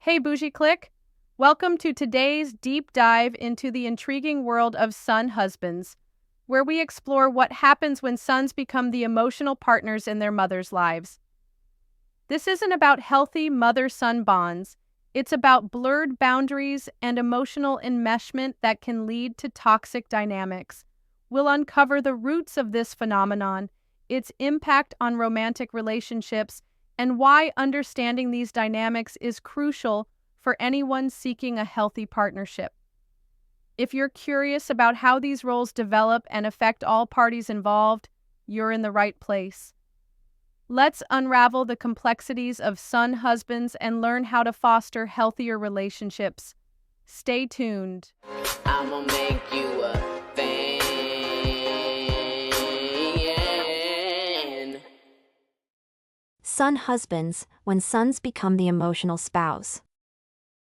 Hey, Bougie Click! Welcome to today's deep dive into the intriguing world of son husbands, where we explore what happens when sons become the emotional partners in their mothers' lives. This isn't about healthy mother-son bonds, it's about blurred boundaries and emotional enmeshment that can lead to toxic dynamics. We'll uncover the roots of this phenomenon, its impact on romantic relationships, and why understanding these dynamics is crucial for anyone seeking a healthy partnership. If you're curious about how these roles develop and affect all parties involved, you're in the right place. Let's unravel the complexities of son husbands and learn how to foster healthier relationships. Stay tuned. I'ma make you a fan. Son husbands, when sons become the emotional spouse.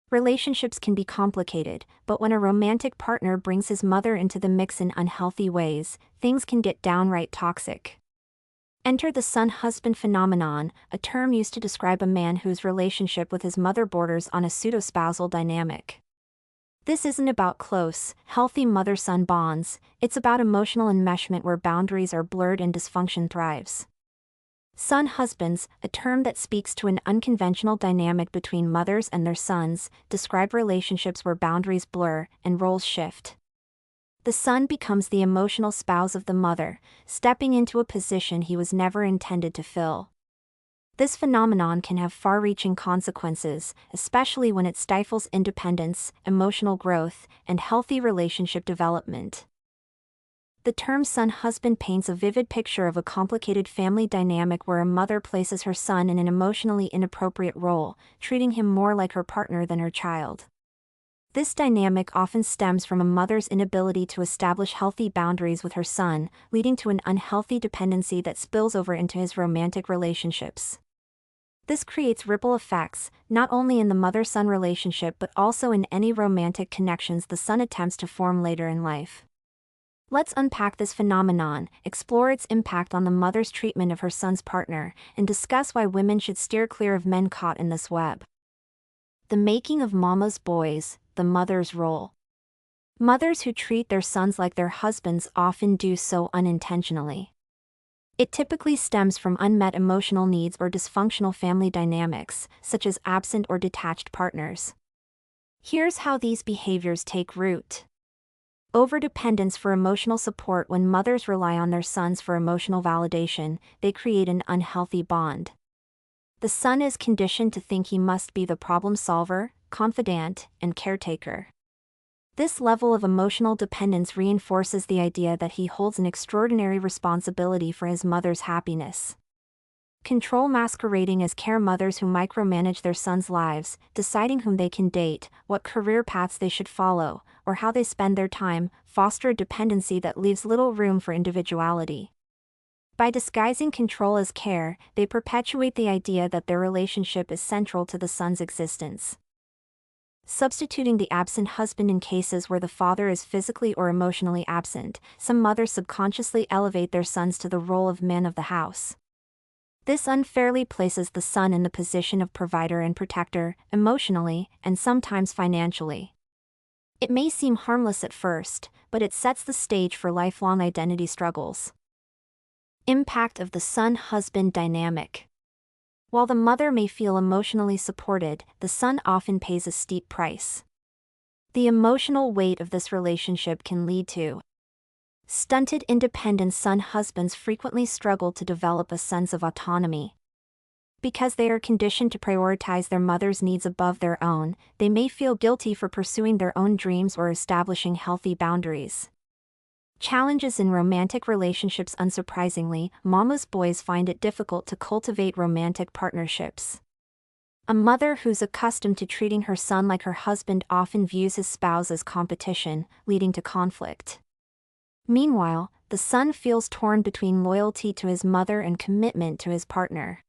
Relationships can be complicated, but when a romantic partner brings his mother into the mix in unhealthy ways, things can get downright toxic. Enter the son-husband phenomenon, a term used to describe a man whose relationship with his mother borders on a pseudo-spousal dynamic. This isn't about close, healthy mother-son bonds, it's about emotional enmeshment where boundaries are blurred and dysfunction thrives. Son husbands, a term that speaks to an unconventional dynamic between mothers and their sons, describe relationships where boundaries blur and roles shift. The son becomes the emotional spouse of the mother, stepping into a position he was never intended to fill. This phenomenon can have far-reaching consequences, especially when it stifles independence, emotional growth, and healthy relationship development. The term son-husband paints a vivid picture of a complicated family dynamic where a mother places her son in an emotionally inappropriate role, treating him more like her partner than her child. This dynamic often stems from a mother's inability to establish healthy boundaries with her son, leading to an unhealthy dependency that spills over into his romantic relationships. This creates ripple effects, not only in the mother-son relationship but also in any romantic connections the son attempts to form later in life. Let's unpack this phenomenon, explore its impact on the mother's treatment of her son's partner, and discuss why women should steer clear of men caught in this web. The making of mama's boys, the mother's role. Mothers who treat their sons like their husbands often do so unintentionally. It typically stems from unmet emotional needs or dysfunctional family dynamics, such as absent or detached partners. Here's how these behaviors take root. Overdependence for emotional support. When mothers rely on their sons for emotional validation, they create an unhealthy bond. The son is conditioned to think he must be the problem solver, confidant, and caretaker. This level of emotional dependence reinforces the idea that he holds an extraordinary responsibility for his mother's happiness. Control masquerading as care. Mothers who micromanage their sons' lives, deciding whom they can date, what career paths they should follow, or how they spend their time, foster a dependency that leaves little room for individuality. By disguising control as care, they perpetuate the idea that their relationship is central to the son's existence. Substituting the absent husband. In cases where the father is physically or emotionally absent, some mothers subconsciously elevate their sons to the role of man of the house. This unfairly places the son in the position of provider and protector, emotionally, and sometimes financially. It may seem harmless at first, but it sets the stage for lifelong identity struggles. Impact of the son-husband dynamic. While the mother may feel emotionally supported, the son often pays a steep price. The emotional weight of this relationship can lead to stunted independence. Son-husbands frequently struggle to develop a sense of autonomy. Because they are conditioned to prioritize their mother's needs above their own, they may feel guilty for pursuing their own dreams or establishing healthy boundaries. Challenges in romantic relationships. Unsurprisingly, mama's boys find it difficult to cultivate romantic partnerships. A mother who's accustomed to treating her son like her husband often views his spouse as competition, leading to conflict. Meanwhile, the son feels torn between loyalty to his mother and commitment to his partner.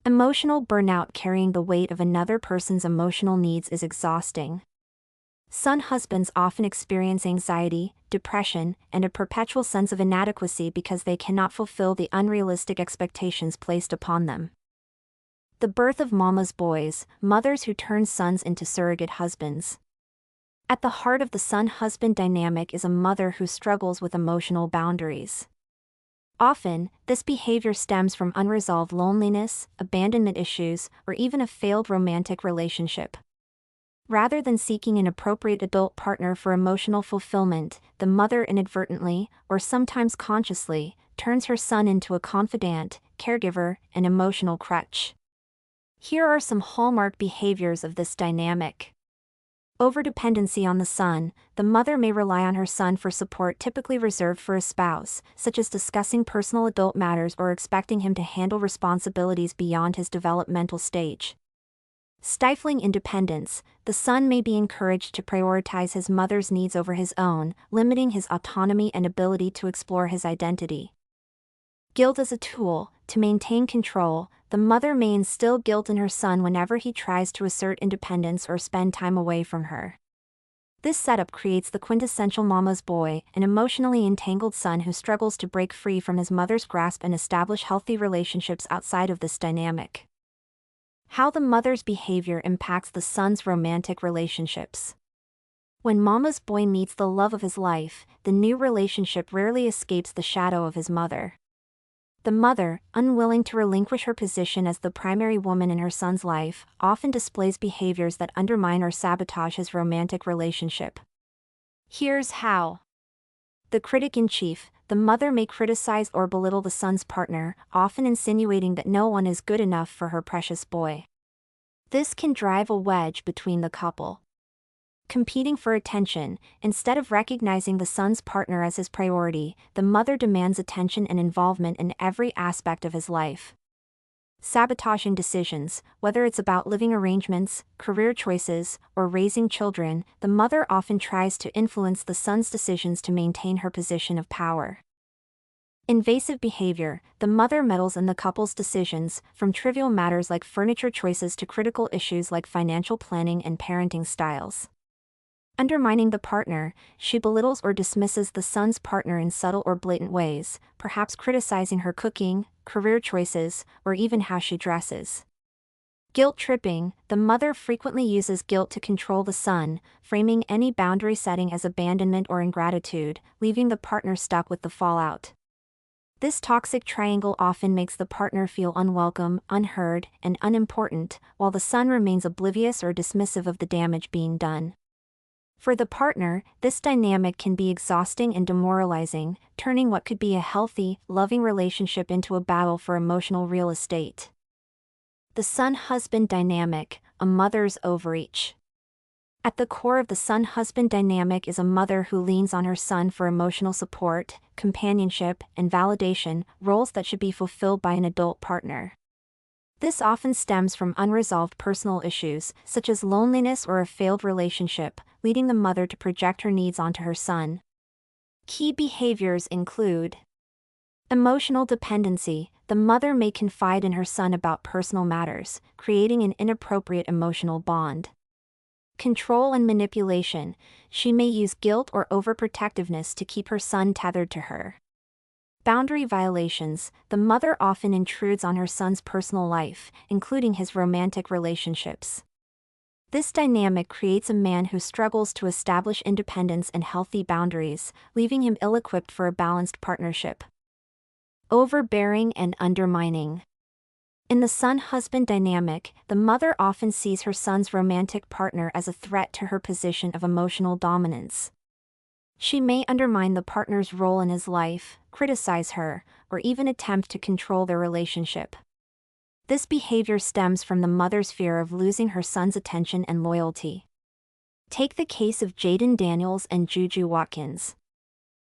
Emotional burnout. Carrying the weight of another person's emotional needs is exhausting. Son husbands often experience anxiety, depression, and a perpetual sense of inadequacy because they cannot fulfill the unrealistic expectations placed upon them. The birth of mama's boys, mothers who turn sons into surrogate husbands. At the heart of the son-husband dynamic is a mother who struggles with emotional boundaries. Often, this behavior stems from unresolved loneliness, abandonment issues, or even a failed romantic relationship. Rather than seeking an appropriate adult partner for emotional fulfillment, the mother inadvertently, or sometimes consciously, turns her son into a confidant, caregiver, and emotional crutch. Here are some hallmark behaviors of this dynamic. Overdependency on the son. The mother may rely on her son for support typically reserved for a spouse, such as discussing personal adult matters or expecting him to handle responsibilities beyond his developmental stage. Stifling independence. The son may be encouraged to prioritize his mother's needs over his own, limiting his autonomy and ability to explore his identity. Guilt as a tool. To maintain control, the mother may instill guilt in her son whenever he tries to assert independence or spend time away from her. This setup creates the quintessential mama's boy, an emotionally entangled son who struggles to break free from his mother's grasp and establish healthy relationships outside of this dynamic. How the mother's behavior impacts the son's romantic relationships. When mama's boy meets the love of his life, the new relationship rarely escapes the shadow of his mother. The mother, unwilling to relinquish her position as the primary woman in her son's life, often displays behaviors that undermine or sabotage his romantic relationship. Here's how. The critic-in-chief. The mother may criticize or belittle the son's partner, often insinuating that no one is good enough for her precious boy. This can drive a wedge between the couple. Competing for attention. Instead of recognizing the son's partner as his priority, the mother demands attention and involvement in every aspect of his life. Sabotaging decisions. Whether it's about living arrangements, career choices, or raising children, the mother often tries to influence the son's decisions to maintain her position of power. Invasive behavior. The mother meddles in the couple's decisions, from trivial matters like furniture choices to critical issues like financial planning and parenting styles. Undermining the partner. She belittles or dismisses the son's partner in subtle or blatant ways, perhaps criticizing her cooking, career choices, or even how she dresses. Guilt tripping. The mother frequently uses guilt to control the son, framing any boundary setting as abandonment or ingratitude, leaving the partner stuck with the fallout. This toxic triangle often makes the partner feel unwelcome, unheard, and unimportant, while the son remains oblivious or dismissive of the damage being done. For the partner, this dynamic can be exhausting and demoralizing, turning what could be a healthy, loving relationship into a battle for emotional real estate. The son-husband dynamic, a mother's overreach. At the core of the son-husband dynamic is a mother who leans on her son for emotional support, companionship, and validation, roles that should be fulfilled by an adult partner. This often stems from unresolved personal issues, such as loneliness or a failed relationship, leading the mother to project her needs onto her son. Key behaviors include emotional dependency. The mother may confide in her son about personal matters, creating an inappropriate emotional bond. Control and manipulation. She may use guilt or overprotectiveness to keep her son tethered to her. Boundary violations. The mother often intrudes on her son's personal life, including his romantic relationships. This dynamic creates a man who struggles to establish independence and healthy boundaries, leaving him ill-equipped for a balanced partnership. Overbearing and undermining. In the son-husband dynamic, the mother often sees her son's romantic partner as a threat to her position of emotional dominance. She may undermine the partner's role in his life, criticize her, or even attempt to control their relationship. This behavior stems from the mother's fear of losing her son's attention and loyalty. Take the case of Jaden Daniels and Juju Watkins.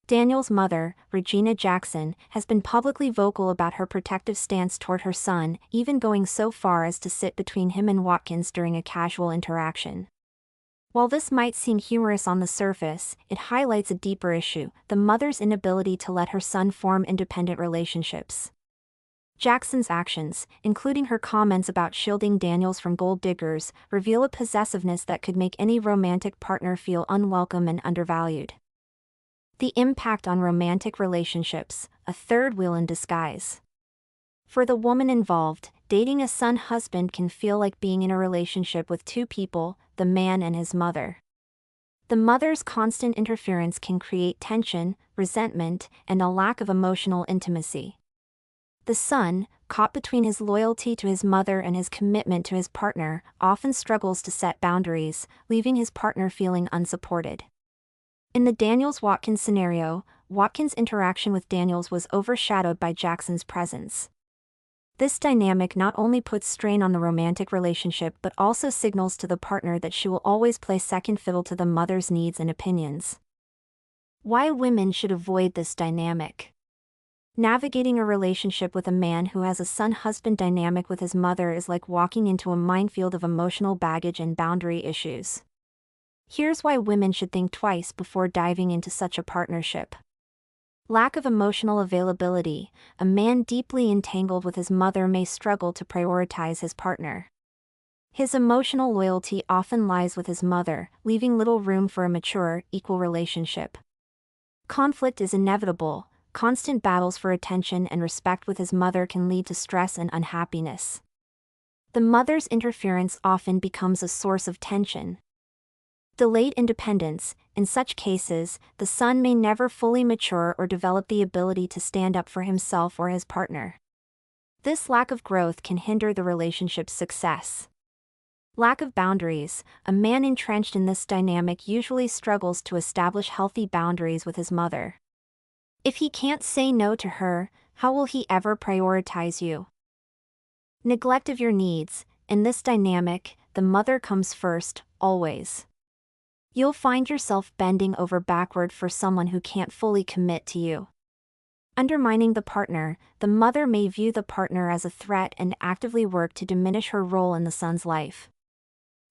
Daniel's mother, Regina Jackson, has been publicly vocal about her protective stance toward her son, even going so far as to sit between him and Watkins during a casual interaction. While this might seem humorous on the surface, it highlights a deeper issue: the mother's inability to let her son form independent relationships. Jackson's actions, including her comments about shielding Daniels from gold diggers, reveal a possessiveness that could make any romantic partner feel unwelcome and undervalued. The impact on romantic relationships, a third wheel in disguise. For the woman involved, dating a son husband can feel like being in a relationship with two people, the man and his mother. The mother's constant interference can create tension, resentment, and a lack of emotional intimacy. The son, caught between his loyalty to his mother and his commitment to his partner, often struggles to set boundaries, leaving his partner feeling unsupported. In the Daniels-Watkins scenario, Watkins' interaction with Daniels was overshadowed by Jackson's presence. This dynamic not only puts strain on the romantic relationship but also signals to the partner that she will always play second fiddle to the mother's needs and opinions. Why women should avoid this dynamic. Navigating a relationship with a man who has a son-husband dynamic with his mother is like walking into a minefield of emotional baggage and boundary issues. Here's why women should think twice before diving into such a partnership. Lack of emotional availability. A man deeply entangled with his mother may struggle to prioritize his partner. His emotional loyalty often lies with his mother, leaving little room for a mature, equal relationship. Conflict is inevitable. Constant battles for attention and respect with his mother can lead to stress and unhappiness. The mother's interference often becomes a source of tension. Delayed independence. In such cases, the son may never fully mature or develop the ability to stand up for himself or his partner. This lack of growth can hinder the relationship's success. Lack of boundaries. A man entrenched in this dynamic usually struggles to establish healthy boundaries with his mother. If he can't say no to her, how will he ever prioritize you? Neglect of your needs. In this dynamic, the mother comes first, always. You'll find yourself bending over backward for someone who can't fully commit to you. Undermining the partner. The mother may view the partner as a threat and actively work to diminish her role in the son's life.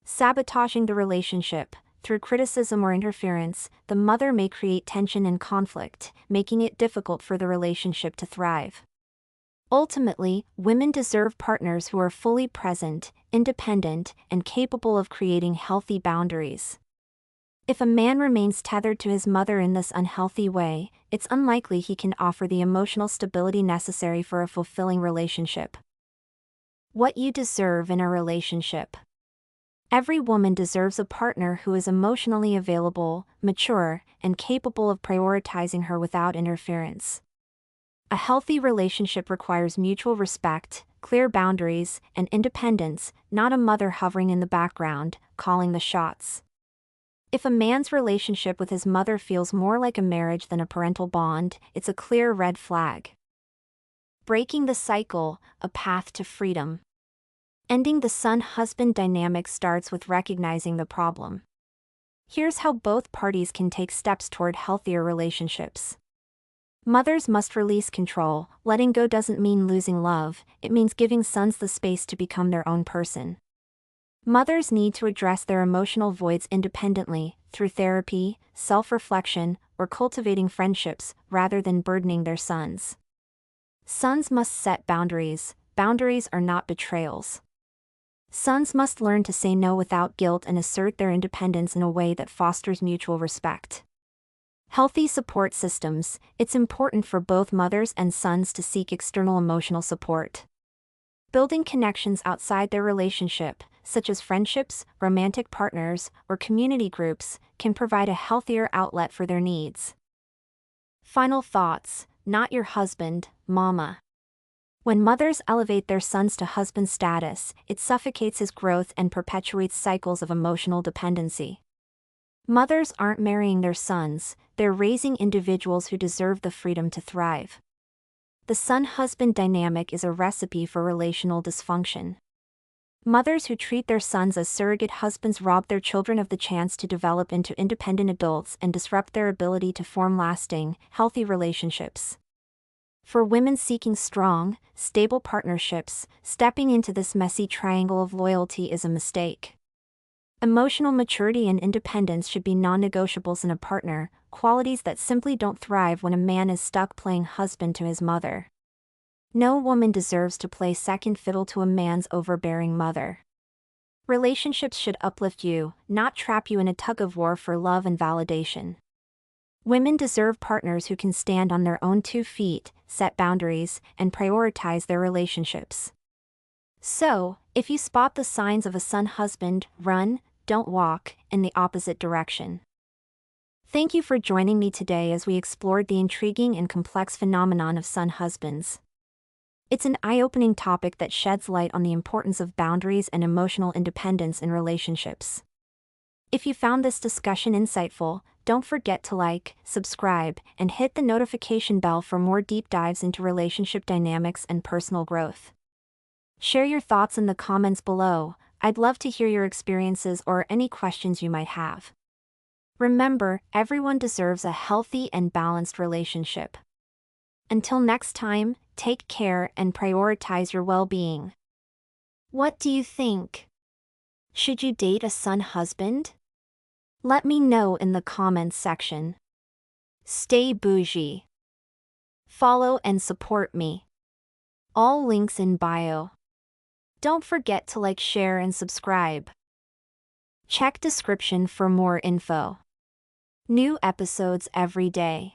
Sabotaging the relationship. Through criticism or interference, the mother may create tension and conflict, making it difficult for the relationship to thrive. Ultimately, women deserve partners who are fully present, independent, and capable of creating healthy boundaries. If a man remains tethered to his mother in this unhealthy way, it's unlikely he can offer the emotional stability necessary for a fulfilling relationship. What you deserve in a relationship. Every woman deserves a partner who is emotionally available, mature, and capable of prioritizing her without interference. A healthy relationship requires mutual respect, clear boundaries, and independence, not a mother hovering in the background, calling the shots. If a man's relationship with his mother feels more like a marriage than a parental bond, it's a clear red flag. Breaking the cycle, a path to freedom. Ending the son-husband dynamic starts with recognizing the problem. Here's how both parties can take steps toward healthier relationships. Mothers must release control. Letting go doesn't mean losing love, it means giving sons the space to become their own person. Mothers need to address their emotional voids independently, through therapy, self-reflection, or cultivating friendships, rather than burdening their sons. Sons must set boundaries. Boundaries are not betrayals. Sons must learn to say no without guilt and assert their independence in a way that fosters mutual respect. Healthy support systems. It's important for both mothers and sons to seek external emotional support. Building connections outside their relationship, such as friendships, romantic partners, or community groups, can provide a healthier outlet for their needs. Final thoughts. Not your husband, mama. When mothers elevate their sons to husband status, it suffocates his growth and perpetuates cycles of emotional dependency. Mothers aren't marrying their sons, they're raising individuals who deserve the freedom to thrive. The son-husband dynamic is a recipe for relational dysfunction. Mothers who treat their sons as surrogate husbands rob their children of the chance to develop into independent adults and disrupt their ability to form lasting, healthy relationships. For women seeking strong, stable partnerships, stepping into this messy triangle of loyalty is a mistake. Emotional maturity and independence should be non-negotiables in a partner, qualities that simply don't thrive when a man is stuck playing husband to his mother. No woman deserves to play second fiddle to a man's overbearing mother. Relationships should uplift you, not trap you in a tug-of-war for love and validation. Women deserve partners who can stand on their own 2 feet, set boundaries, and prioritize their relationships. So, if you spot the signs of a son husband, run, don't walk, in the opposite direction. Thank you for joining me today as we explored the intriguing and complex phenomenon of son husbands. It's an eye-opening topic that sheds light on the importance of boundaries and emotional independence in relationships. If you found this discussion insightful, don't forget to like, subscribe, and hit the notification bell for more deep dives into relationship dynamics and personal growth. Share your thoughts in the comments below. I'd love to hear your experiences or any questions you might have. Remember, everyone deserves a healthy and balanced relationship. Until next time, take care and prioritize your well-being. What do you think? Should you date a son husband? Let me know in the comments section. Stay bougie. Follow and support me. All links in bio. Don't forget to like, share, and subscribe. Check description for more info. New episodes every day.